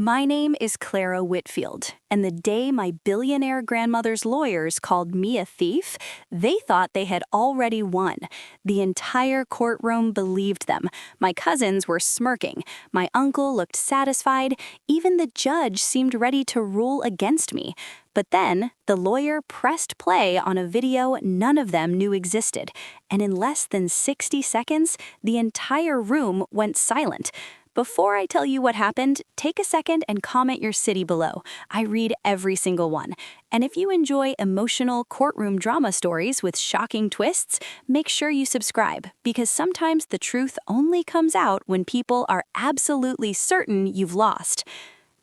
My name is Clara Whitfield, and the day my billionaire grandmother's lawyers called me a thief, they thought they had already won. The entire courtroom believed them. My cousins were smirking. My uncle looked satisfied. Even the judge seemed ready to rule against me. But then, the lawyer pressed play on a video none of them knew existed, and in less than 60 seconds, the entire room went silent. Before I tell you what happened, take a second and comment your city below. I read every single one. And if you enjoy emotional courtroom drama stories with shocking twists, make sure you subscribe, because sometimes the truth only comes out when people are absolutely certain you've lost.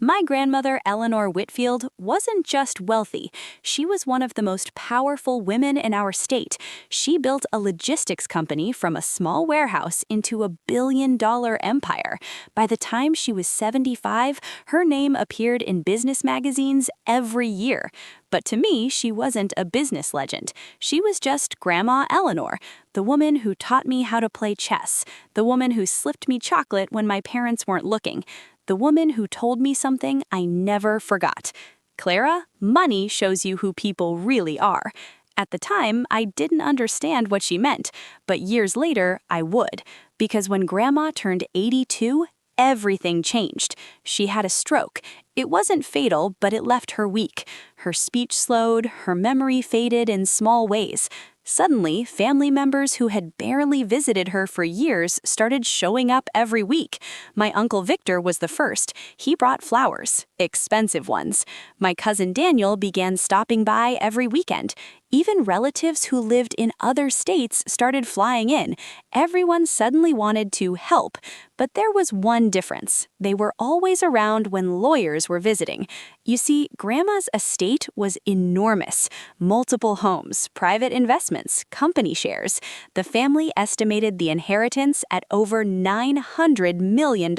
My grandmother, Eleanor Whitfield, wasn't just wealthy. She was one of the most powerful women in our state. She built a logistics company from a small warehouse into a billion-dollar empire. By the time she was 75, her name appeared in business magazines every year. But to me, she wasn't a business legend. She was just Grandma Eleanor, the woman who taught me how to play chess, the woman who slipped me chocolate when my parents weren't looking, the woman who told me something I never forgot. Clara, money shows you who people really are. At the time, I didn't understand what she meant, but years later, I would. Because when Grandma turned 82, everything changed. She had a stroke. It wasn't fatal, but it left her weak. Her speech slowed, her memory faded in small ways. Suddenly, family members who had barely visited her for years started showing up every week. My Uncle Victor was the first. He brought flowers, expensive ones. My cousin Daniel began stopping by every weekend. Even relatives who lived in other states started flying in. Everyone suddenly wanted to help. But there was one difference. They were always around when lawyers were visiting. You see, Grandma's estate was enormous. Multiple homes, private investments, company shares. The family estimated the inheritance at over $900 million.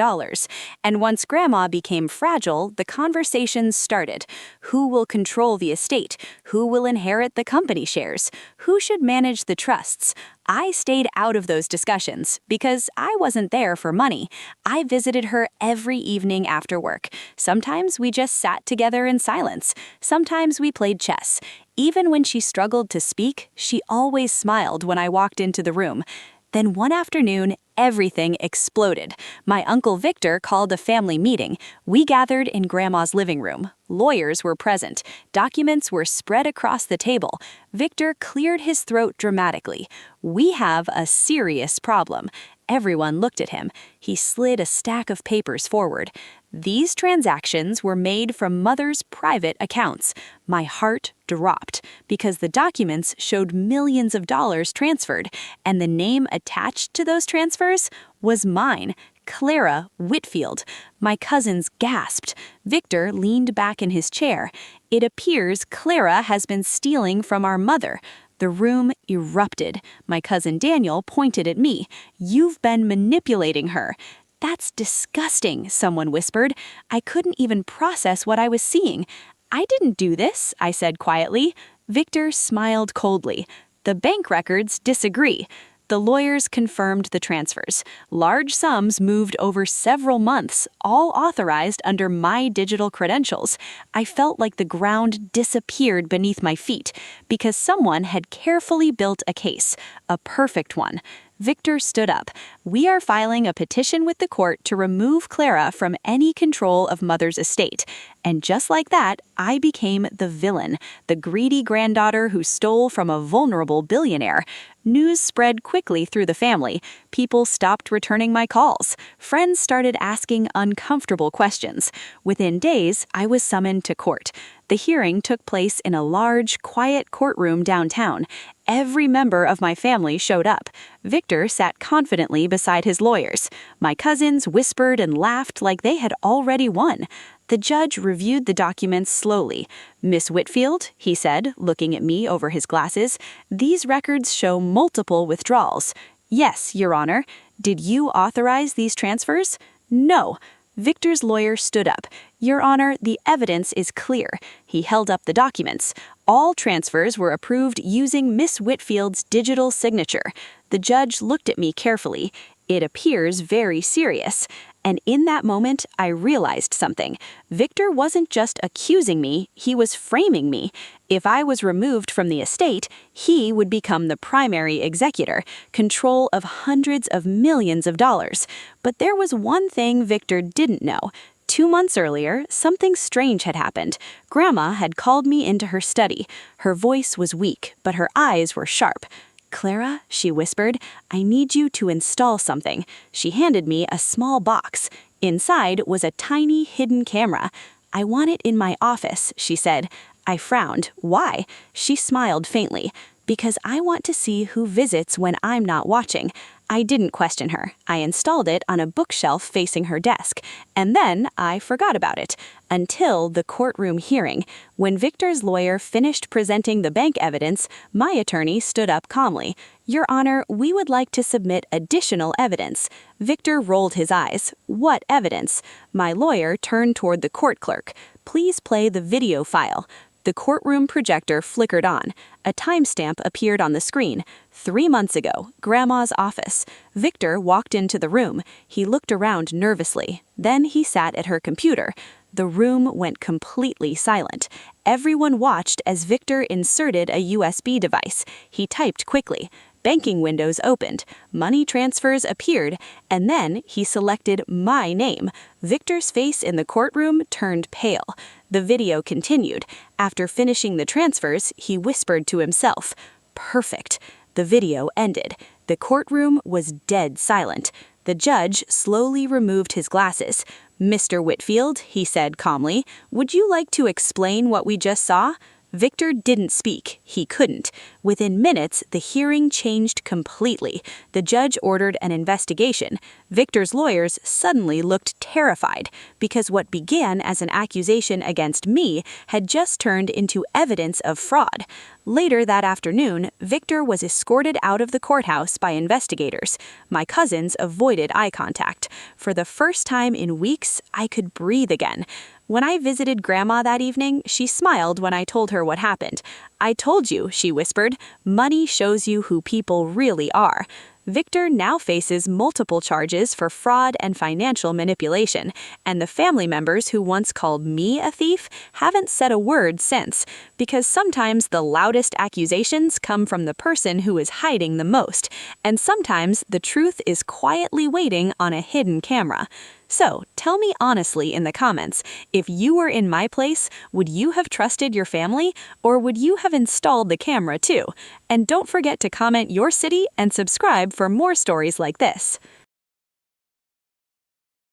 And once Grandma became fragile, the conversations started. Who will control the estate? Who will inherit the company shares? Who should manage the trusts? I stayed out of those discussions because I wasn't there for money. I visited her every evening after work. Sometimes we just sat together in silence. Sometimes we played chess. Even when she struggled to speak, she always smiled when I walked into the room. Then one afternoon, everything exploded. My Uncle Victor called a family meeting. We gathered in Grandma's living room. Lawyers were present. Documents were spread across the table. Victor cleared his throat dramatically. "We have a serious problem." Everyone looked at him. He slid a stack of papers forward. These transactions were made from Mother's private accounts. My heart dropped because the documents showed millions of dollars transferred, and the name attached to those transfers was mine, Clara Whitfield. My cousins gasped. Victor leaned back in his chair. "It appears Clara has been stealing from our mother." The room erupted. My cousin Daniel pointed at me. "You've been manipulating her." "That's disgusting," someone whispered. I couldn't even process what I was seeing. "I didn't do this," I said quietly. Victor smiled coldly. "The bank records disagree." The lawyers confirmed the transfers. Large sums moved over several months, all authorized under my digital credentials. I felt like the ground disappeared beneath my feet because someone had carefully built a case, a perfect one. Victor stood up. "We are filing a petition with the court to remove Clara from any control of Mother's estate." And just like that, I became the villain, the greedy granddaughter who stole from a vulnerable billionaire. News spread quickly through the family. People stopped returning my calls. Friends started asking uncomfortable questions. Within days, I was summoned to court. The hearing took place in a large, quiet courtroom downtown. Every member of my family showed up. Victor sat confidently beside his lawyers. My cousins whispered and laughed like they had already won. The judge reviewed the documents slowly. "Miss Whitfield," he said, looking at me over his glasses, "these records show multiple withdrawals." "Yes, Your Honor." "Did you authorize these transfers?" "No." Victor's lawyer stood up. "Your Honor, the evidence is clear." He held up the documents. "All transfers were approved using Miss Whitfield's digital signature." The judge looked at me carefully. "It appears very serious." And in that moment, I realized something. Victor wasn't just accusing me, he was framing me. If I was removed from the estate, he would become the primary executor, control of hundreds of millions of dollars. But there was one thing Victor didn't know. 2 months earlier, something strange had happened. Grandma had called me into her study. Her voice was weak, but her eyes were sharp. "Clara," she whispered, "I need you to install something." She handed me a small box. Inside was a tiny hidden camera. "I want it in my office," she said. I frowned. "Why?" She smiled faintly. "Because I want to see who visits when I'm not watching." I didn't question her. I installed it on a bookshelf facing her desk. And then I forgot about it. Until the courtroom hearing. When Victor's lawyer finished presenting the bank evidence, my attorney stood up calmly. "Your Honor, we would like to submit additional evidence." Victor rolled his eyes. "What evidence?" My lawyer turned toward the court clerk. "Please play the video file." The courtroom projector flickered on. A timestamp appeared on the screen. 3 months ago, Grandma's office. Victor walked into the room. He looked around nervously. Then he sat at her computer. The room went completely silent. Everyone watched as Victor inserted a USB device. He typed quickly. Banking windows opened, money transfers appeared, and then he selected my name. Victor's face in the courtroom turned pale. The video continued. After finishing the transfers, he whispered to himself, "Perfect." The video ended. The courtroom was dead silent. The judge slowly removed his glasses. "Mr. Whitfield," he said calmly, "would you like to explain what we just saw?" Victor didn't speak. He couldn't. Within minutes, the hearing changed completely. The judge ordered an investigation. Victor's lawyers suddenly looked terrified because what began as an accusation against me had just turned into evidence of fraud. Later that afternoon, Victor was escorted out of the courthouse by investigators. My cousins avoided eye contact. For the first time in weeks, I could breathe again. When I visited Grandma that evening, she smiled when I told her what happened. "I told you," she whispered, "money shows you who people really are." Victor now faces multiple charges for fraud and financial manipulation, and the family members who once called me a thief haven't said a word since, because sometimes the loudest accusations come from the person who is hiding the most, and sometimes the truth is quietly waiting on a hidden camera. So, tell me honestly in the comments, if you were in my place, would you have trusted your family, or would you have installed the camera too? And don't forget to comment your city and subscribe for more stories like this.